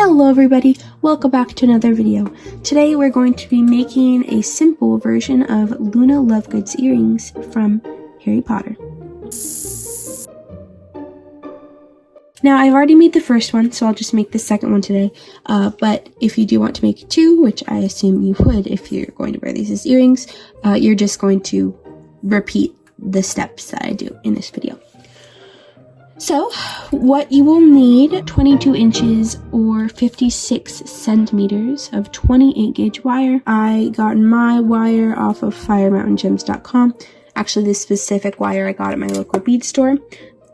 Hello everybody, welcome back to another video. Today we're going to be making a simple version of Luna Lovegood's earrings from Harry Potter. Now I've already made the first one, so I'll just make the second one today. But if you do want to make two, which I assume you would if you're going to wear these as earrings, you're just going to repeat the steps that I do in this video. So, what you will need, 22 inches or 56 centimeters of 28 gauge wire. I got my wire off of firemountaingems.com. Actually, this specific wire I got at my local bead store,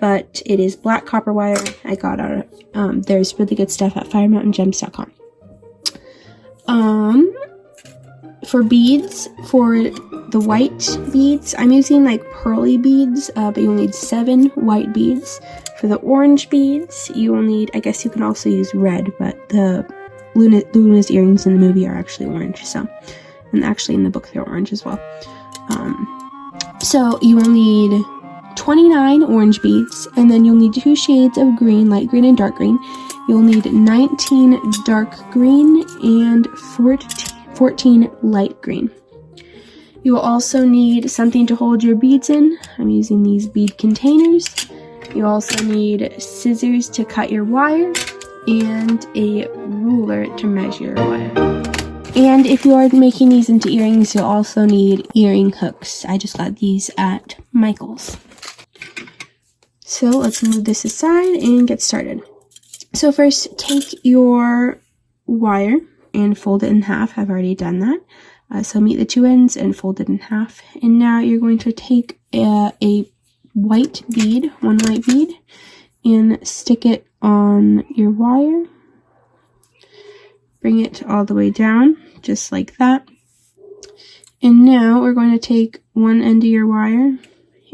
but it is black copper wire I got out of, there's really good stuff at firemountaingems.com. For beads, for the white beads, I'm using like pearly beads, but you'll need 7 white beads. For the orange beads, you will need, I guess you can also use red, but the Luna's earrings in the movie are actually orange, so, and actually in the book they're orange as well. So you will need 29 orange beads, and then you'll need 2 shades of green, light green and dark green. You'll need 19 dark green and 14 light green. You will also need something to hold your beads in. I'm using these bead containers. You also need scissors to cut your wire and a ruler to measure your wire. And if you are making these into earrings, you'll also need earring hooks. I just got these at Michael's. So let's move this aside and get started. So first, take your wire and fold it in half. I've already done that. So meet the 2 ends and fold it in half. And now you're going to take a white bead, 1 white bead, and stick it on your wire. Bring it all the way down, just like that. And now we're going to take one end of your wire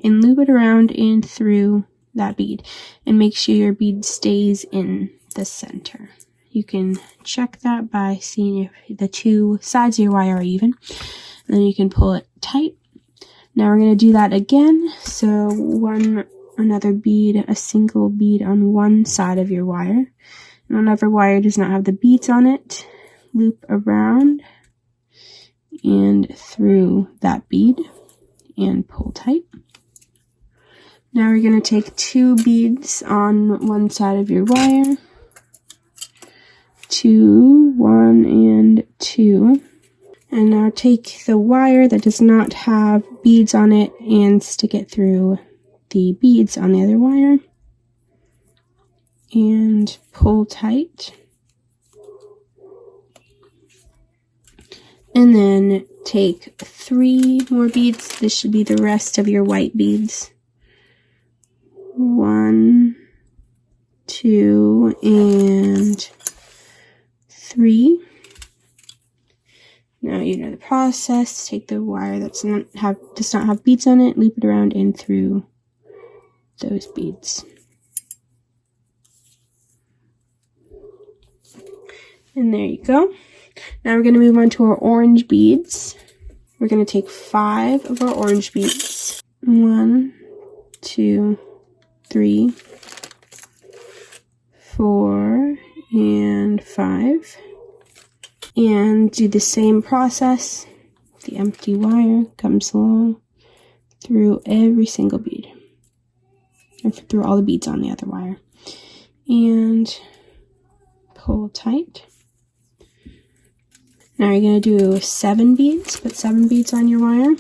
and loop it around and through that bead. And make sure your bead stays in the center. You can check that by seeing if the 2 sides of your wire are even. And then you can pull it tight. Now we're going to do that again. So another bead, a single bead on one side of your wire. And whenever wire does not have the beads on it, loop around and through that bead and pull tight. Now we're going to take 2 beads on one side of your wire. 2, 1, and 2. And now take the wire that does not have beads on it and stick it through the beads on the other wire. And pull tight. And then take 3 more beads. This should be the rest of your white beads. 1, 2, and 3. Now you know the process. Take the wire that does not have beads on it, loop it around and through those beads. And there you go. Now we're going to move on to our orange beads. We're going to take 5 of our orange beads. 1, 2, 3, 4, and 5. And do the same process. The empty wire comes along through every single bead. And through all the beads on the other wire. And pull tight. Now you're going to do 7 beads. Put 7 beads on your wire.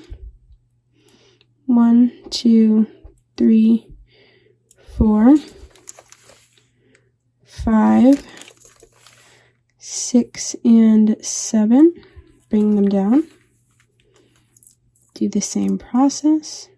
1, 2, 3, 4, 5, 6, and 7. Bring them down. Do the same process.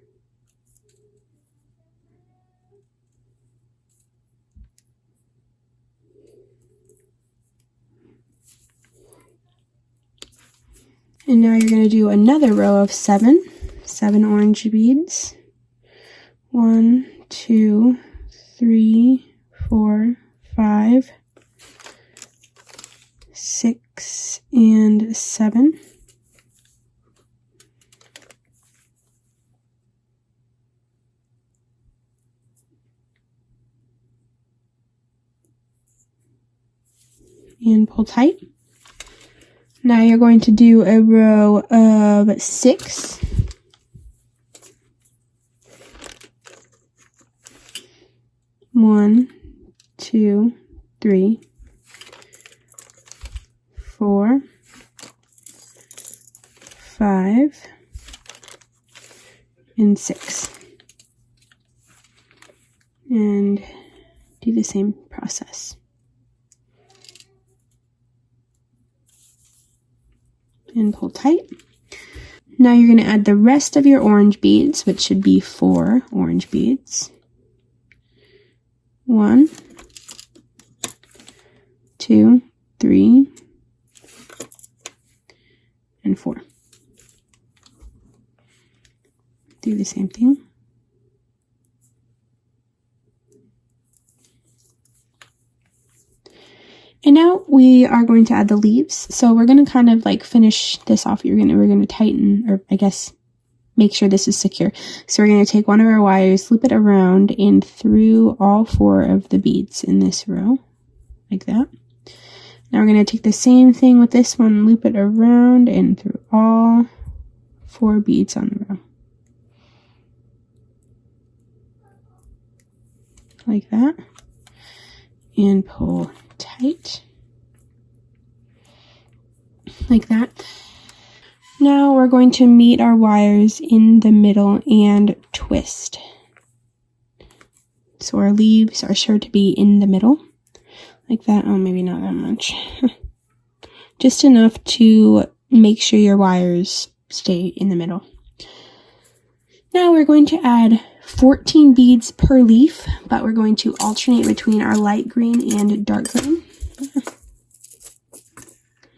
And now you're going to do another row of 7 orange beads. 1, 2, 3, 4, 5, 6, and 7. and pull tight. Now you're going to do a row of 6. One, 2, 3, 4, 5, and 6. And do the same process. And pull tight. Now you're going to add the rest of your orange beads, which should be 4 orange beads. 1, 2, 3, and 4. Do the same thing. And now we are going to add the leaves. So we're going to kind of like finish this off. We're going to tighten, or I guess make sure this is secure. So we're going to take one of our wires, loop it around and through all 4 of the beads in this row, like that. Now we're going to take the same thing with this one, loop it around and through all 4 beads on the row. Like that. And pull tight. Like that. Now we're going to meet our wires in the middle and twist. So our leaves are sure to be in the middle. Like that. Oh, maybe not that much. Just enough to make sure your wires stay in the middle. Now we're going to add 14 beads per leaf, but we're going to alternate between our light green and dark green.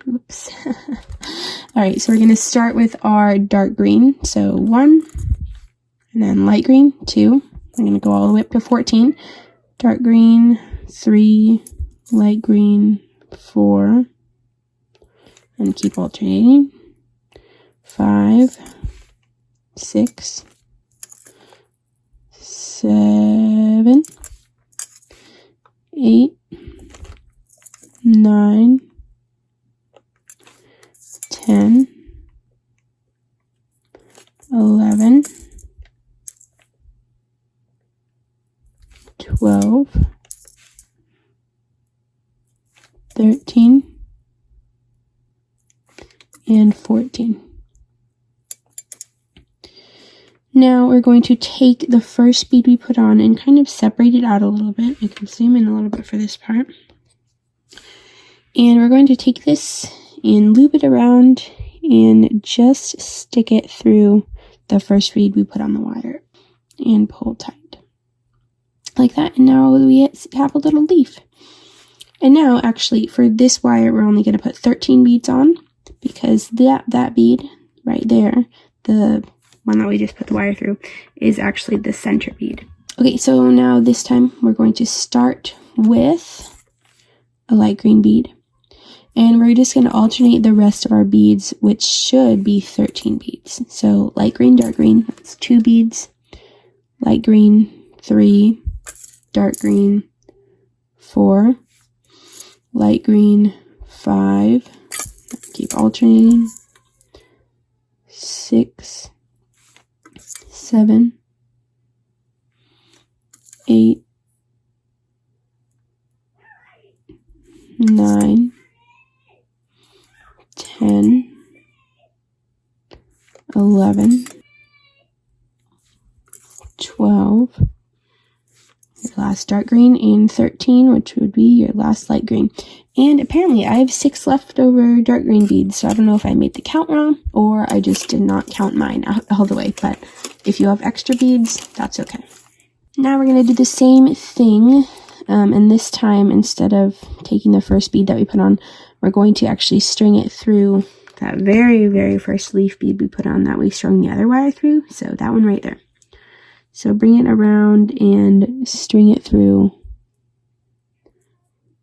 Oops. Alright, so we're going to start with our dark green. So 1, and then light green, 2. We're going to go all the way up to 14. Dark green, 3, light green, 4. And keep alternating. 5, 6, 7, 8, 9, 10, 11, 12, 13, and 14. Now we're going to take the first bead we put on and kind of separate it out a little bit. I can zoom in a little bit for this part. And we're going to take this and loop it around and just stick it through the first bead we put on the wire and pull tight. Like that. And now we have a little leaf. And now actually for this wire we're only going to put 13 beads on because that bead right there, the one that we just put the wire through, is actually the center bead. Okay, so now this time we're going to start with a light green bead. And we're just going to alternate the rest of our beads, which should be 13 beads. So light green, dark green, that's 2 beads. Light green, 3. Dark green, 4. Light green, 5. Keep alternating. 6. 7, 8, 9, 10, 11, 12, your last dark green, and 13, which would be your last light green. And apparently I have 6 leftover dark green beads, so I don't know if I made the count wrong or I just did not count mine all the way, but if you have extra beads, that's okay. Now we're going to do the same thing, and this time instead of taking the first bead that we put on, we're going to actually string it through that very, very first leaf bead we put on that we strung the other wire through, so that one right there. So bring it around and string it through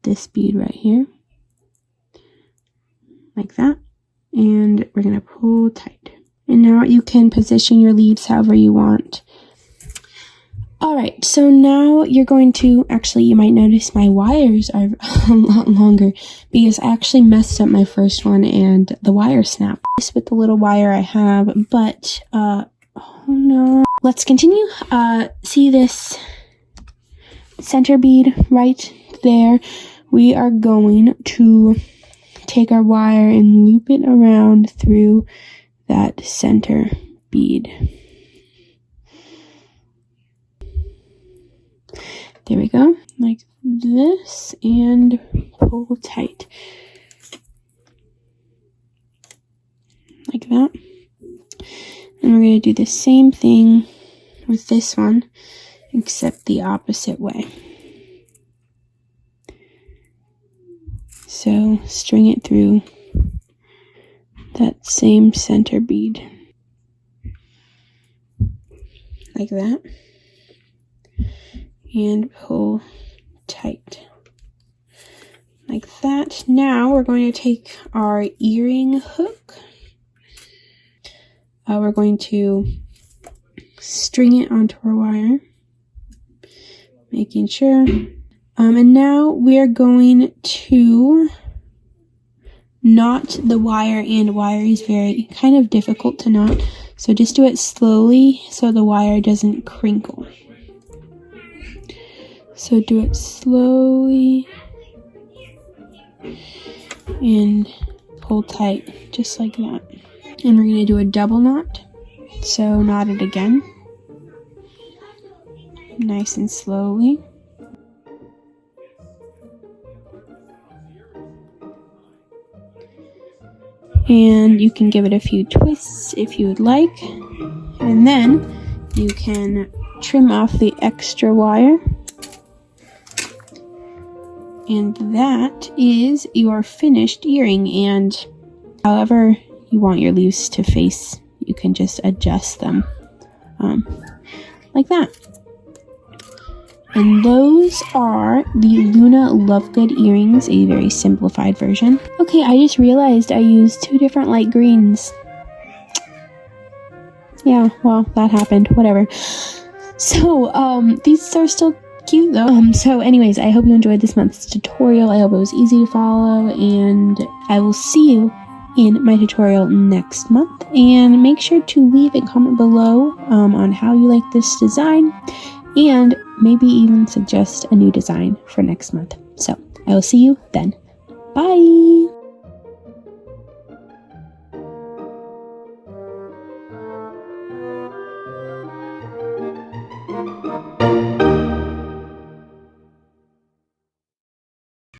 this bead right here, like that, and we're going to pull tight. And now you can position your leaves however you want. Alright, so now you're going to, actually you might notice my wires are a lot longer because I actually messed up my first one and the wire snapped. This with the little wire I have, but, oh no. Let's continue. See this center bead right there? We are going to take our wire and loop it around through that center bead. There we go, like this, and pull tight. Like that. And we're going to do the same thing with this one, except the opposite way. So string it through that same center bead. Like that. And pull tight. Like that. Now we're going to take our earring hook. We're going to string it onto our wire. Making sure. And now we're going to knot the wire, and wire is very kind of difficult to knot. So just do it slowly so the wire doesn't crinkle. So do it slowly and pull tight, just like that. And we're going to do a double knot. So knot it again, nice and slowly. And you can give it a few twists if you would like. And then you can trim off the extra wire. And that is your finished earring. And however you want your leaves to face, you can just adjust them like that. And those are the Luna Lovegood earrings, a very simplified version. Okay, I just realized I used 2 different light greens. Yeah, well, that happened. Whatever. So, these are still cute though. So anyways, I hope you enjoyed this month's tutorial. I hope it was easy to follow, and I will see you in my tutorial next month. And make sure to leave a comment below on how you like this design, and maybe even suggest a new design for next month. So I will see you then. Bye!